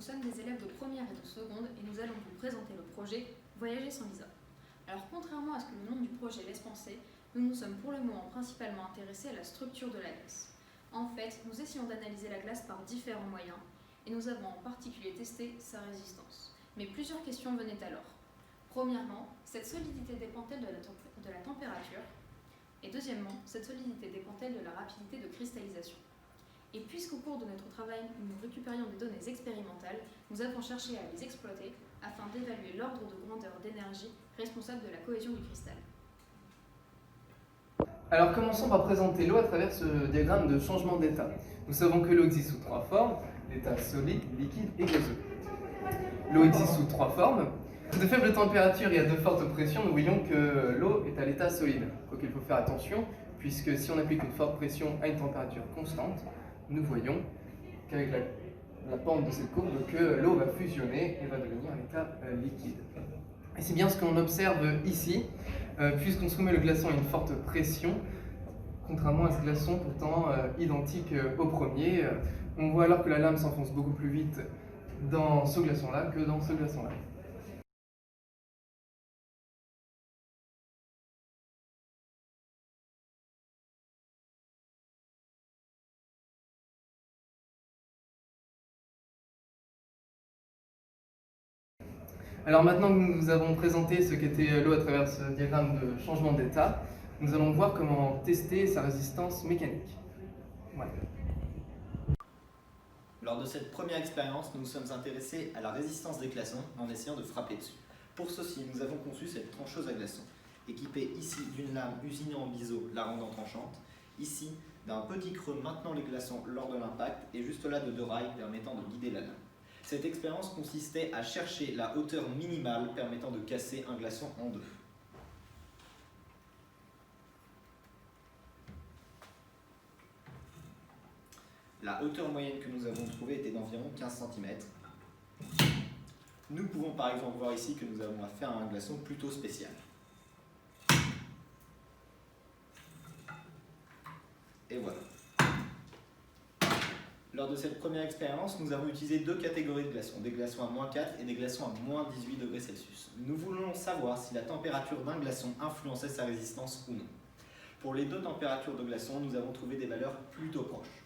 sommes des élèves de première et de seconde et nous allons vous présenter le projet Voyager sans visa. Alors contrairement à ce que le nom du projet laisse penser, nous nous sommes pour le moment principalement intéressés à la structure de la glace. En fait, nous essayons d'analyser la glace par différents moyens et nous avons en particulier testé sa résistance. Mais plusieurs questions venaient alors. Premièrement, cette solidité dépend-elle de la température? Et deuxièmement, cette solidité dépend-elle de la rapidité de cristallisation? Et puisqu'au cours de notre travail, nous récupérions des données expérimentales, nous avons cherché à les exploiter afin d'évaluer l'ordre de grandeur d'énergie responsable de la cohésion du cristal. Alors commençons par présenter l'eau à travers ce diagramme de changement d'état. Nous savons que l'eau existe sous trois formes, l'état solide, liquide et gazeux. L'eau existe sous trois formes. À de faibles températures et à de fortes pressions, nous voyons que l'eau est à l'état solide. Donc il faut faire attention, puisque si on applique une forte pression à une température constante, nous voyons qu'avec la pente de cette courbe, que l'eau va fusionner et va devenir un état liquide. Et c'est bien ce qu'on observe ici, puisqu'on soumet le glaçon à une forte pression, contrairement à ce glaçon pourtant identique au premier. On voit alors que la lame s'enfonce beaucoup plus vite dans ce glaçon-là que dans ce glaçon-là. Alors maintenant que nous avons présenté ce qu'était l'eau à travers ce diagramme de changement d'état, nous allons voir comment tester sa résistance mécanique. Voilà. Lors de cette première expérience, nous nous sommes intéressés à la résistance des glaçons en essayant de frapper dessus. Pour ceci, nous avons conçu cette trancheuse à glaçons, équipée ici d'une lame usinée en biseau la rendant tranchante, ici d'un petit creux maintenant les glaçons lors de l'impact et juste là de deux rails permettant de guider la lame. Cette expérience consistait à chercher la hauteur minimale permettant de casser un glaçon en deux. La hauteur moyenne que nous avons trouvée était d'environ 15 cm. Nous pouvons par exemple voir ici que nous avons affaire à un glaçon plutôt spécial. Et voilà. Lors de cette première expérience, nous avons utilisé deux catégories de glaçons, des glaçons à -4 et des glaçons à -18 degrés Celsius. Nous voulons savoir si la température d'un glaçon influençait sa résistance ou non. Pour les deux températures de glaçons, nous avons trouvé des valeurs plutôt proches.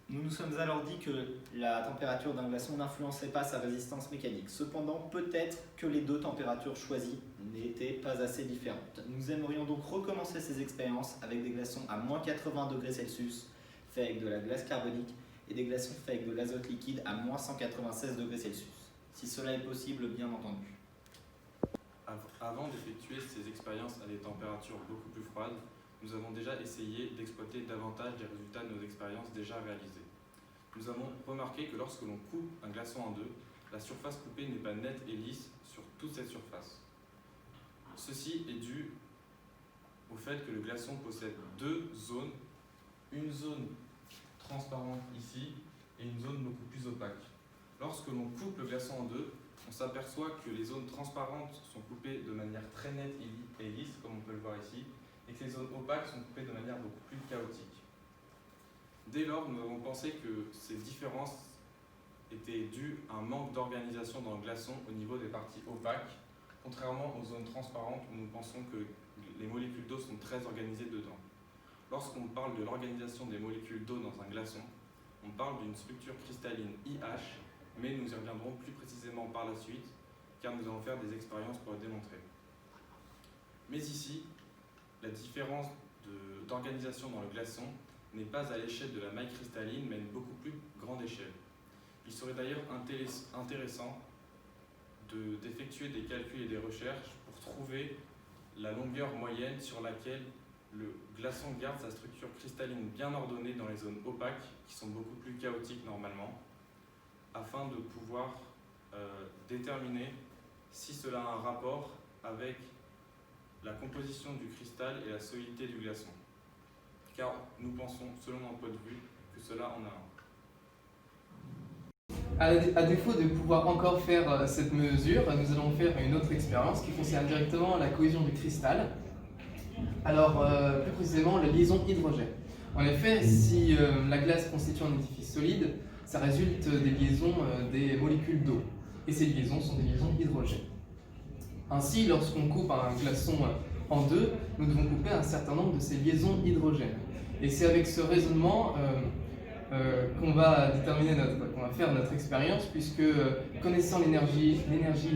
Nous nous sommes alors dit que la température d'un glaçon n'influençait pas sa résistance mécanique. Cependant, peut-être que les deux températures choisies n'étaient pas assez différentes. Nous aimerions donc recommencer ces expériences avec des glaçons à -80 degrés Celsius, faits avec de la glace carbonique, et des glaçons faits avec de l'azote liquide à -196 degrés Celsius, si cela est possible, bien entendu. Avant d'effectuer ces expériences à des températures beaucoup plus froides, nous avons déjà essayé d'exploiter davantage les résultats de nos expériences déjà réalisées. Nous avons remarqué que lorsque l'on coupe un glaçon en deux, la surface coupée n'est pas nette et lisse sur toute cette surface. Ceci est dû au fait que le glaçon possède deux zones, une zone transparente ici et une zone beaucoup plus opaque. Lorsque l'on coupe le glaçon en deux, on s'aperçoit que les zones transparentes sont coupées de manière très nette et lisse, comme on peut le voir ici, et que les zones opaques sont coupées de manière beaucoup plus chaotique. Dès lors, nous avons pensé que ces différences étaient dues à un manque d'organisation dans le glaçon au niveau des parties opaques, contrairement aux zones transparentes où nous pensons que les molécules d'eau sont très organisées dedans. Lorsqu'on parle de l'organisation des molécules d'eau dans un glaçon, on parle d'une structure cristalline IH, mais nous y reviendrons plus précisément par la suite, car nous allons faire des expériences pour le démontrer. Mais ici, la différence d'organisation dans le glaçon n'est pas à l'échelle de la maille cristalline, mais à une beaucoup plus grande échelle. Il serait d'ailleurs intéressant d'effectuer des calculs et des recherches pour trouver la longueur moyenne sur laquelle le glaçon garde sa structure cristalline bien ordonnée dans les zones opaques, qui sont beaucoup plus chaotiques normalement, afin de pouvoir déterminer si cela a un rapport avec la composition du cristal et la solidité du glaçon. Car nous pensons, selon notre point de vue, que cela en a un. À défaut de pouvoir encore faire cette mesure, nous allons faire une autre expérience qui concerne directement la cohésion du cristal. Alors, plus précisément, la liaison hydrogène. En effet, si la glace constitue un édifice solide, ça résulte des liaisons des molécules d'eau. Et ces liaisons sont des liaisons hydrogènes. Ainsi, lorsqu'on coupe un glaçon en deux, nous devons couper un certain nombre de ces liaisons hydrogènes. Et c'est avec ce raisonnement qu'on va faire notre expérience, puisque connaissant l'énergie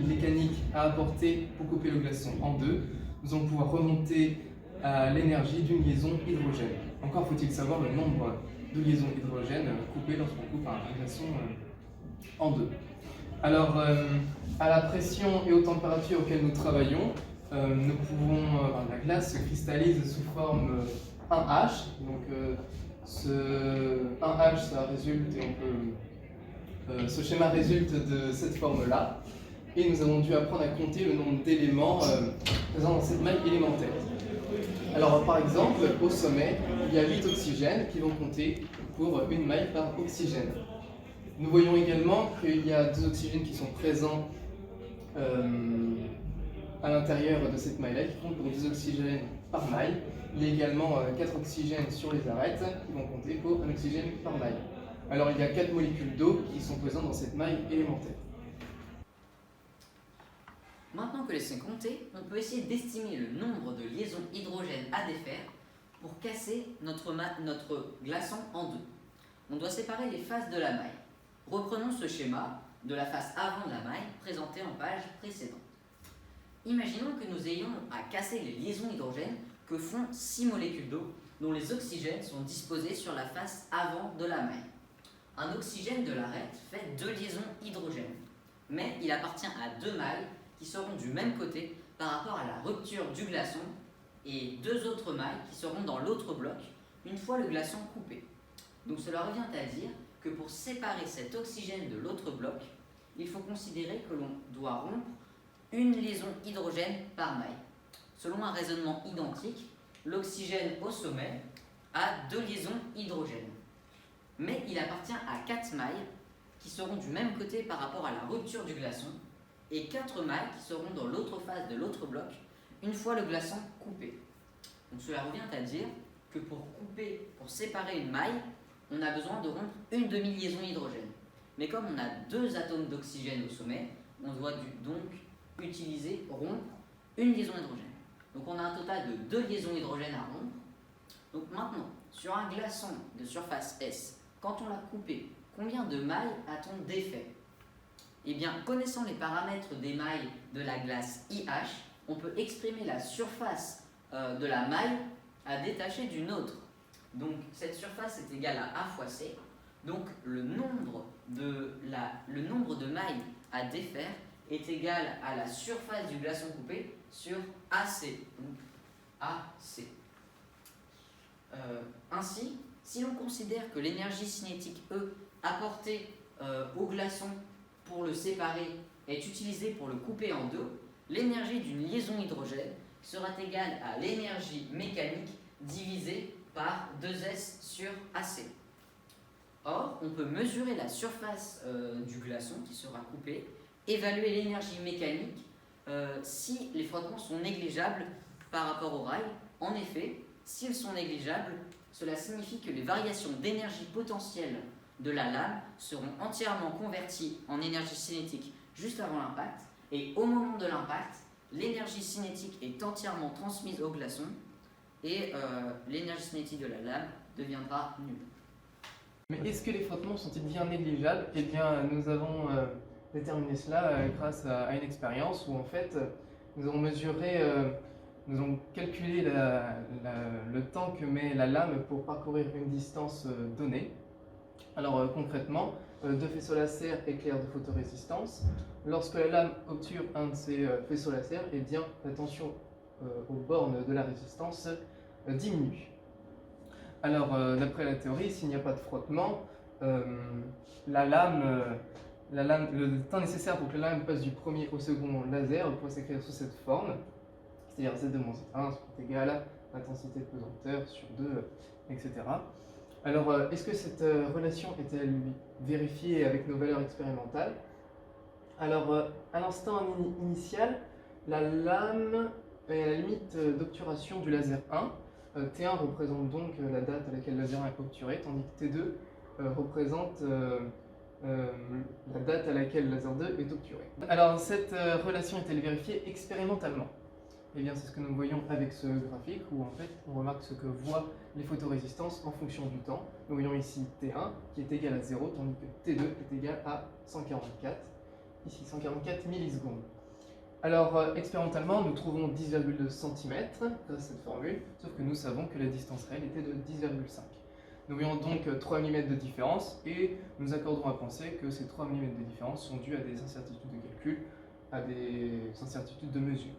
mécanique à apporter pour couper le glaçon en deux, nous allons pouvoir remonter à l'énergie d'une liaison hydrogène. Encore faut-il savoir le nombre de liaisons hydrogènes coupées lorsqu'on coupe un glaçon en deux. Alors, à la pression et aux températures auxquelles nous travaillons, la glace se cristallise sous forme 1H. Donc, ce 1H, ce schéma résulte de cette forme-là. Et nous avons dû apprendre à compter le nombre d'éléments présents dans cette maille élémentaire. Alors, par exemple, au sommet, il y a 8 oxygènes qui vont compter pour une maille par oxygène. Nous voyons également qu'il y a 2 oxygènes qui sont présents à l'intérieur de cette maille-là, qui comptent pour 2 oxygènes par maille. Il y a également 4 oxygènes sur les arêtes, qui vont compter pour 1 oxygène par maille. Alors il y a 4 molécules d'eau qui sont présentes dans cette maille élémentaire. Maintenant que les sont comptés, on peut essayer d'estimer le nombre de liaisons hydrogènes à défaire pour casser notre glaçon en deux. On doit séparer les faces de la maille. Reprenons ce schéma de la face avant de la maille présenté en page précédente. Imaginons que nous ayons à casser les liaisons hydrogènes que font 6 molécules d'eau dont les oxygènes sont disposés sur la face avant de la maille. Un oxygène de l'arête fait 2 liaisons hydrogènes, mais il appartient à 2 mailles qui seront du même côté par rapport à la rupture du glaçon et 2 autres mailles qui seront dans l'autre bloc une fois le glaçon coupé. Donc cela revient à dire que pour séparer cet oxygène de l'autre bloc, il faut considérer que l'on doit rompre une liaison hydrogène par maille. Selon un raisonnement identique, l'oxygène au sommet a 2 liaisons hydrogènes. Mais il appartient à 4 mailles qui seront du même côté par rapport à la rupture du glaçon et 4 mailles qui seront dans l'autre face de l'autre bloc une fois le glaçon coupé. Donc cela revient à dire que pour séparer une maille, on a besoin de rompre une demi-liaison hydrogène. Mais comme on a 2 atomes d'oxygène au sommet, on doit donc rompre une liaison hydrogène. Donc on a un total de 2 liaisons hydrogènes à rompre. Donc maintenant, sur un glaçon de surface S, quand on l'a coupé, combien de mailles a-t-on défait? Eh bien, connaissant les paramètres des mailles de la glace IH, on peut exprimer la surface de la maille à détacher d'une autre. Donc cette surface est égale à A fois C. Donc le nombre de mailles à défaire est égal à la surface du glaçon coupé sur AC. Donc AC. Ainsi, si l'on considère que l'énergie cinétique E apportée au glaçon pour le séparer est utilisée pour le couper en deux, l'énergie d'une liaison hydrogène sera égale à l'énergie mécanique divisée par 2S sur AC. Or, on peut mesurer la surface du glaçon qui sera coupé, évaluer l'énergie mécanique si les frottements sont négligeables par rapport au rail. En effet, s'ils sont négligeables, cela signifie que les variations d'énergie potentielle de la lame seront entièrement converties en énergie cinétique juste avant l'impact, et au moment de l'impact, l'énergie cinétique est entièrement transmise au glaçon et l'énergie cinétique de la lame deviendra nulle. Mais est-ce que les frottements sont-ils bien négligeables? Eh bien, nous avons déterminé cela grâce à une expérience où en fait nous avons mesuré, nous avons calculé le temps que met la lame pour parcourir une distance donnée. Alors concrètement, 2 faisceaux laser éclairent de photorésistance. Lorsque la lame obture un de ces faisceaux laser, eh bien la tension aux bornes de la résistance diminue. Alors d'après la théorie, s'il n'y a pas de frottement, le temps nécessaire pour que la lame passe du premier au second laser pourrait s'écrire sous cette forme, c'est-à-dire Z de moins 1 est égal à l'intensité de pesanteur sur 2, etc. Alors, est-ce que cette relation est-elle vérifiée avec nos valeurs expérimentales? Alors, à l'instant initial, la lame est à la limite d'obturation du laser 1. T1 représente donc la date à laquelle l'avion est obturé, tandis que T2 représente la date à laquelle le laser 2 est obturé. Alors cette relation est-elle vérifiée expérimentalement? Eh bien c'est ce que nous voyons avec ce graphique où en fait on remarque ce que voient les photorésistances en fonction du temps. Nous voyons ici T1 qui est égal à 0 tandis que T2 est égal à 144, ici 144 millisecondes. Alors expérimentalement nous trouvons 10,2 cm grâce à cette formule, sauf que nous savons que la distance réelle était de 10,5. Nous voyons donc 3 mm de différence et nous accordons à penser que ces 3 mm de différence sont dus à des incertitudes de calcul, à des incertitudes de mesure.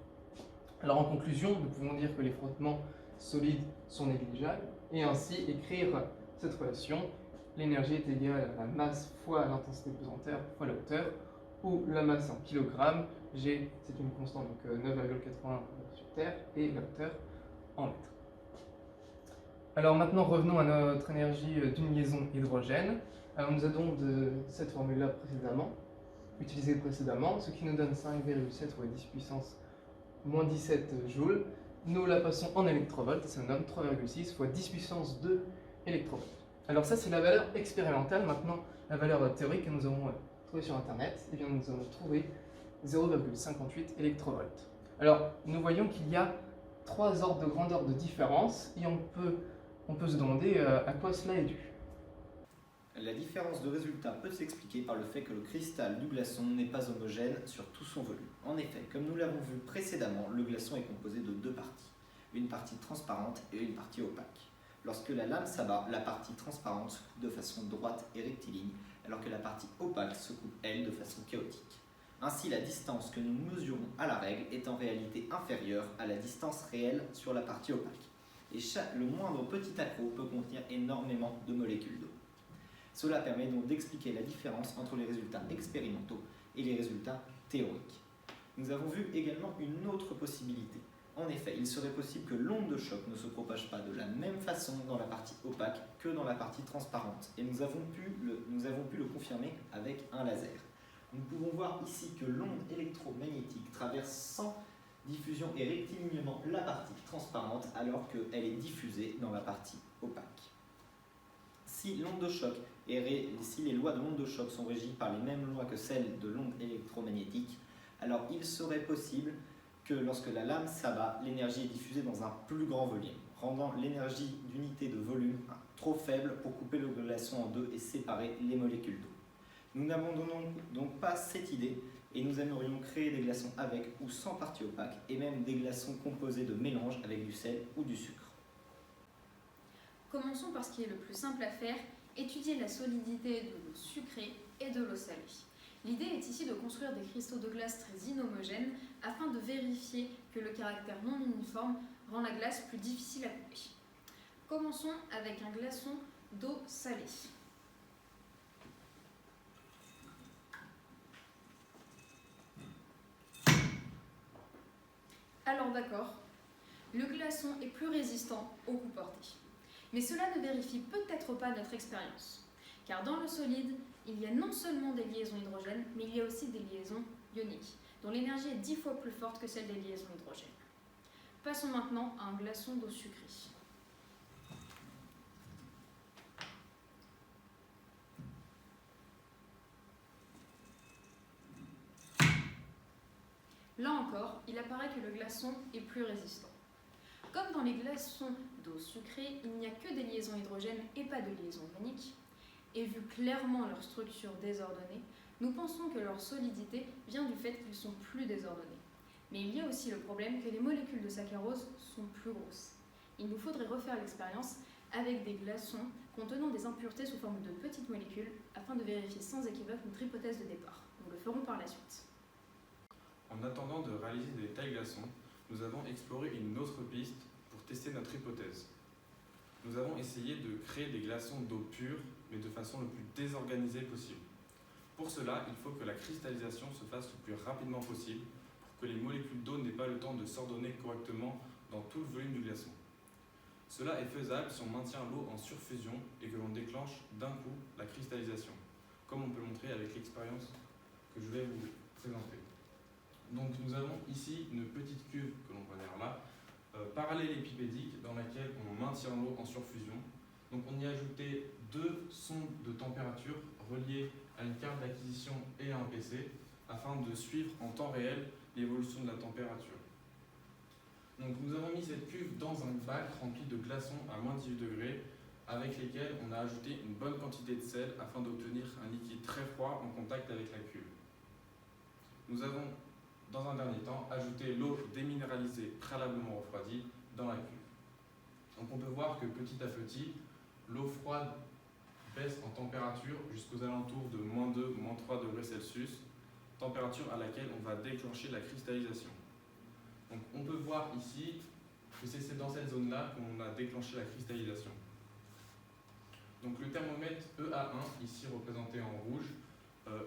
Alors en conclusion, nous pouvons dire que les frottements solides sont négligeables et ainsi écrire cette relation. L'énergie est égale à la masse fois l'intensité de pesanteur fois la hauteur, où la masse en kilogrammes, G c'est une constante, donc 9,80 sur Terre, et la hauteur en mètres. Alors maintenant revenons à notre énergie d'une liaison hydrogène. Alors nous avons de cette formule-là utilisée précédemment, ce qui nous donne 5,7 fois 10 puissance moins 17 joules. Nous la passons en électrovolts, ça nous donne 3,6 fois 10 puissance 2 électrovolts. Alors ça c'est la valeur expérimentale. Maintenant la valeur théorique que nous avons trouvée sur internet, et bien nous avons trouvé 0,58 électrovolts. Alors nous voyons qu'il y a 3 ordres de grandeur de différence et on peut se demander à quoi cela est dû. La différence de résultat peut s'expliquer par le fait que le cristal du glaçon n'est pas homogène sur tout son volume. En effet, comme nous l'avons vu précédemment, le glaçon est composé de 2 parties, une partie transparente et une partie opaque. Lorsque la lame s'abat, la partie transparente se coupe de façon droite et rectiligne, alors que la partie opaque se coupe, elle, de façon chaotique. Ainsi, la distance que nous mesurons à la règle est en réalité inférieure à la distance réelle sur la partie opaque. Et le moindre petit accroc peut contenir énormément de molécules d'eau. Cela permet donc d'expliquer la différence entre les résultats expérimentaux et les résultats théoriques. Nous avons vu également une autre possibilité. En effet, il serait possible que l'onde de choc ne se propage pas de la même façon dans la partie opaque que dans la partie transparente. Et nous avons pu le confirmer avec un laser. Nous pouvons voir ici que l'onde électromagnétique traverse sans diffusion et rectilignement la partie transparente alors qu'elle est diffusée dans la partie opaque. Si l'onde de choc si les lois de l'onde de choc sont régies par les mêmes lois que celles de l'onde électromagnétique, alors il serait possible que lorsque la lame s'abat, l'énergie est diffusée dans un plus grand volume, rendant l'énergie d'unité de volume trop faible pour couper le glaçon en deux et séparer les molécules d'eau. Nous n'abandonnons donc pas cette idée et nous aimerions créer des glaçons avec ou sans partie opaque et même des glaçons composés de mélanges avec du sel ou du sucre. Commençons par ce qui est le plus simple à faire, étudier la solidité de l'eau sucrée et de l'eau salée. L'idée est ici de construire des cristaux de glace très inhomogènes afin de vérifier que le caractère non uniforme rend la glace plus difficile à couper. Commençons avec un glaçon d'eau salée. Alors d'accord, le glaçon est plus résistant aux coups portés. Mais cela ne vérifie peut-être pas notre expérience, car dans le solide, il y a non seulement des liaisons hydrogènes, mais il y a aussi des liaisons ioniques, dont l'énergie est 10 fois plus forte que celle des liaisons hydrogènes. Passons maintenant à un glaçon d'eau sucrée. Là encore, il apparaît que le glaçon est plus résistant. Comme dans les glaçons d'eau sucrée, il n'y a que des liaisons hydrogènes et pas de liaisons ioniques, et vu clairement leur structure désordonnée, nous pensons que leur solidité vient du fait qu'ils sont plus désordonnés. Mais il y a aussi le problème que les molécules de saccharose sont plus grosses. Il nous faudrait refaire l'expérience avec des glaçons contenant des impuretés sous forme de petites molécules afin de vérifier sans équivoque notre hypothèse de départ. Nous le ferons par la suite. En attendant de réaliser des tailles glaçons, nous avons exploré une autre piste pour tester notre hypothèse. Nous avons essayé de créer des glaçons d'eau pure, mais de façon le plus désorganisée possible. Pour cela, il faut que la cristallisation se fasse le plus rapidement possible pour que les molécules d'eau n'aient pas le temps de s'ordonner correctement dans tout le volume du glaçon. Cela est faisable si on maintient l'eau en surfusion et que l'on déclenche d'un coup la cristallisation, comme on peut le montrer avec l'expérience que je vais vous présenter. Donc nous avons ici une petite cuve que l'on voit derrière là, parallélépipédique dans laquelle on maintient l'eau en surfusion. Donc on y a ajouté 2 sondes de température reliées à une carte d'acquisition et à un PC afin de suivre en temps réel l'évolution de la température. Donc nous avons mis cette cuve dans un bac rempli de glaçons à moins 18 degrés avec lesquels on a ajouté une bonne quantité de sel afin d'obtenir un liquide très froid en contact avec la cuve. Nous avons dans un dernier temps ajouté l'eau déminéralisée préalablement refroidie dans la cuve. Donc on peut voir que petit à petit, l'eau froide baisse en température jusqu'aux alentours de -2, -3 degrés Celsius, température à laquelle on va déclencher la cristallisation. Donc on peut voir ici que c'est dans cette zone-là qu'on a déclenché la cristallisation. Donc le thermomètre EA1, ici représenté en rouge,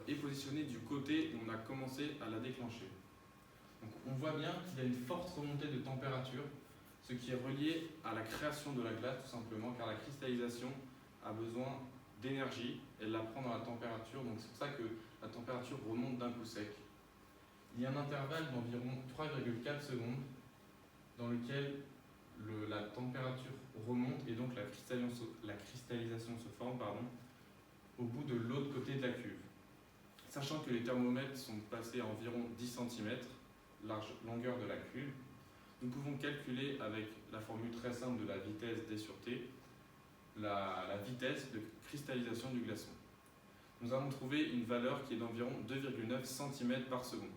est positionné du côté où on a commencé à la déclencher. Donc on voit bien qu'il y a une forte remontée de température, ce qui est relié à la création de la glace tout simplement, car la cristallisation a besoin d'énergie, elle la prend dans la température, donc c'est pour ça que la température remonte d'un coup sec. Il y a un intervalle d'environ 3,4 secondes dans lequel la température remonte et donc la cristallisation se forme au bout de l'autre côté de la cuve. Sachant que les thermomètres sont placés à environ 10 cm, longueur de la cuve, nous pouvons calculer avec la formule très simple de la vitesse D sur T, la vitesse de cristallisation du glaçon. Nous avons trouvé une valeur qui est d'environ 2,9 cm par seconde.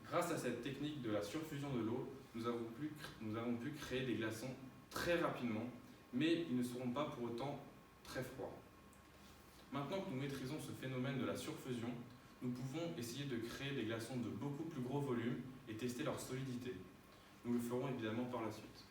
Grâce à cette technique de la surfusion de l'eau, nous avons pu créer des glaçons très rapidement, mais ils ne seront pas pour autant très froids. Maintenant que nous maîtrisons ce phénomène de la surfusion, nous pouvons essayer de créer des glaçons de beaucoup plus gros volume et tester leur solidité. Nous le ferons évidemment par la suite.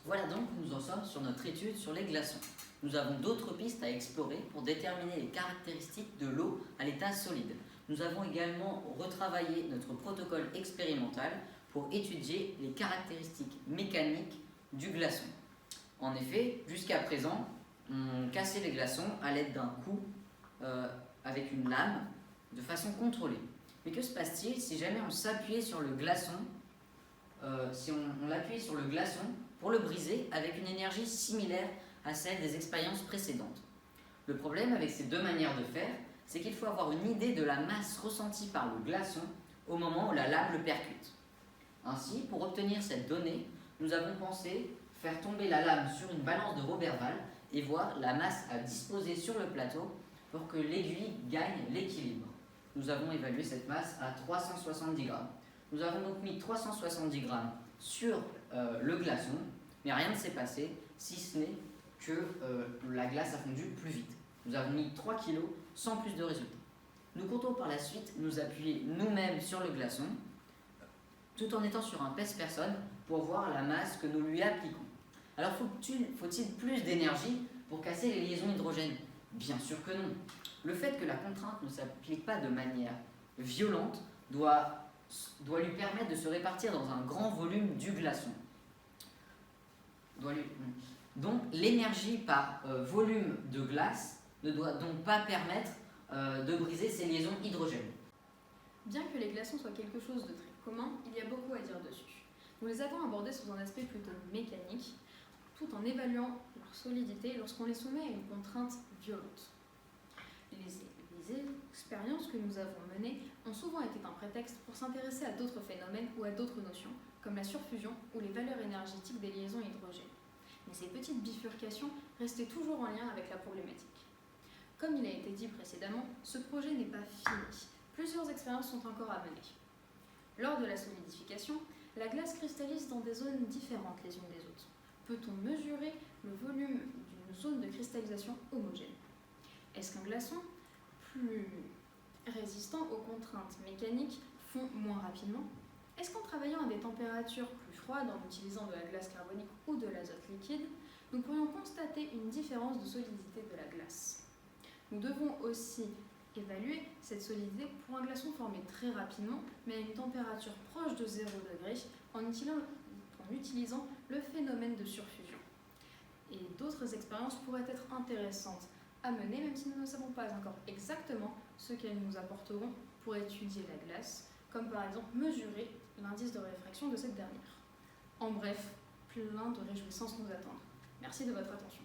Voilà donc où nous en sommes sur notre étude sur les glaçons. Nous avons d'autres pistes à explorer pour déterminer les caractéristiques de l'eau à l'état solide. Nous avons également retravaillé notre protocole expérimental pour étudier les caractéristiques mécaniques du glaçon. En effet, jusqu'à présent, on cassait les glaçons à l'aide d'un coup avec une lame de façon contrôlée. Mais que se passe-t-il si jamais on s'appuyait sur le glaçon, on l'appuyait sur le glaçon pour le briser avec une énergie similaire à celle des expériences précédentes? Le problème avec ces deux manières de faire, c'est qu'il faut avoir une idée de la masse ressentie par le glaçon au moment où la lame le percute. Ainsi, pour obtenir cette donnée, nous avons pensé faire tomber la lame sur une balance de Roberval et voir la masse à disposer sur le plateau pour que l'aiguille gagne l'équilibre. Nous avons évalué cette masse à 370 grammes. Nous avons donc mis 370 grammes sur le glaçon, mais rien ne s'est passé, si ce n'est que la glace a fondu plus vite. Nous avons mis 3 kg sans plus de résultats. Nous comptons par la suite nous appuyer nous-mêmes sur le glaçon, tout en étant sur un pèse-personne pour voir la masse que nous lui appliquons. Alors faut-il plus d'énergie pour casser les liaisons hydrogènes? Bien sûr que non. Le fait que la contrainte ne s'applique pas de manière violente doit lui permettre de se répartir dans un grand volume du glaçon. Donc l'énergie par volume de glace ne doit donc pas permettre de briser ces liaisons hydrogènes. Bien que les glaçons soient quelque chose de très commun, il y a beaucoup à dire dessus. Nous les avons abordés sous un aspect plutôt mécanique, tout en évaluant leur solidité lorsqu'on les soumet à une contrainte violente. Les expériences que nous avons menées ont souvent été un prétexte pour s'intéresser à d'autres phénomènes ou à d'autres notions, comme la surfusion ou les valeurs énergétiques des liaisons hydrogènes. Mais ces petites bifurcations restaient toujours en lien avec la problématique. Comme il a été dit précédemment, ce projet n'est pas fini. Plusieurs expériences sont encore à mener. Lors de la solidification, la glace cristallise dans des zones différentes les unes des autres. Peut-on mesurer le volume d'une zone de cristallisation homogène? Est-ce qu'un glaçon plus résistant aux contraintes mécaniques fond moins rapidement? Est-ce qu'en travaillant à des températures plus froides, en utilisant de la glace carbonique ou de l'azote liquide, nous pourrions constater une différence de solidité de la glace? Nous devons aussi évaluer cette solidité pour un glaçon formé très rapidement, mais à une température proche de 0 degré, en utilisant le phénomène de surfusion. Et d'autres expériences pourraient être intéressantes à mener, même si nous ne savons pas encore exactement ce qu'elles nous apporteront pour étudier la glace, comme par exemple mesurer l'indice de réfraction de cette dernière. En bref, plein de réjouissances nous attendent. Merci de votre attention.